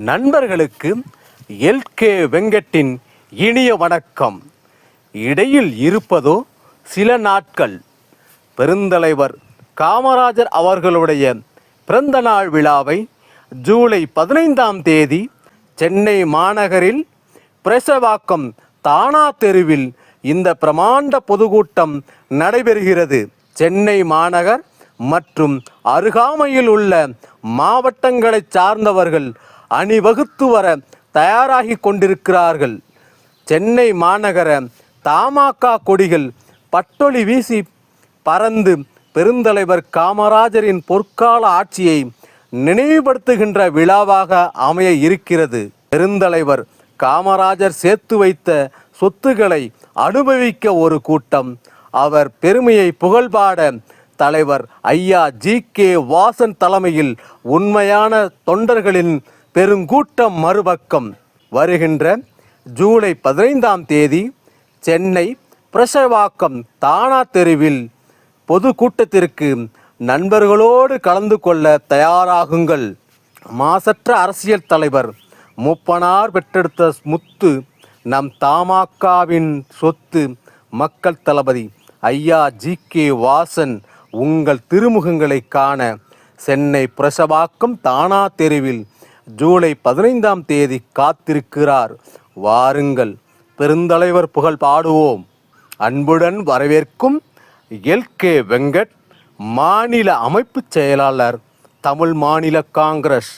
நண்பர்களுக்கு எல்கே வெங்கட்டின் இனிய வணக்கம். இடையில் இருப்பதோ சில நாட்கள். பெருந்தலைவர் காமராஜர் அவர்களுடைய பிறந்த நாள் விழாவை ஜூலை 15ஆம் தேதி சென்னை மாநகரில் பிரசவாக்கம் தானா தெருவில் இந்த பிரமாண்ட பொதுக்கூட்டம் நடைபெறுகிறது. சென்னை மாநகர் மற்றும் அருகாமையில் உள்ள மாவட்டங்களை சார்ந்தவர்கள் அணிவகுத்து வர தயாராகி கொண்டிருக்கிறார்கள். சென்னை மாநகர தமாக கொடிகள் பட்டொளி வீசி பறந்து பெருந்தலைவர் காமராஜரின் பொற்கால ஆட்சியை நினைவுபடுத்துகின்ற விழாவாக அமைய இருக்கிறது. பெருந்தலைவர் காமராஜர் சேர்த்து வைத்த சொத்துக்களை அனுபவிக்க ஒரு கூட்டம், அவர் பெருமையை புகழ்பாட தலைவர் ஐயா ஜி.கே. வாசன் தலைமையில் உண்மையான தொண்டர்களின் பெருங்கூட்டம் மறுபக்கம். வருகின்ற ஜூலை 15ஆம் தேதி சென்னை பிரசவாக்கம் தானா தெருவில் பொதுக்கூட்டத்திற்கு நண்பர்களோடு கலந்து கொள்ள தயாராகுங்கள். மாசற்ற அரசியல் தலைவர், மூப்பனார் பெற்றெடுத்த முத்து, நம் தமாகவின் சொத்து, மக்கள் தளபதி ஐயா ஜி.கே. வாசன் உங்கள் திருமுகங்களை காண சென்னை பிரசவாக்கம் தானா தெருவில் ஜூலை 15ஆம் தேதி காத்திருக்கிறார். வாருங்கள், பெருந்தலைவர் புகழ் பாடுவோம். அன்புடன் வரவேற்கும் எல்கே வெங்கட், மாநில அமைப்பு செயலாளர், தமிழ் மாநில காங்கிரஸ்.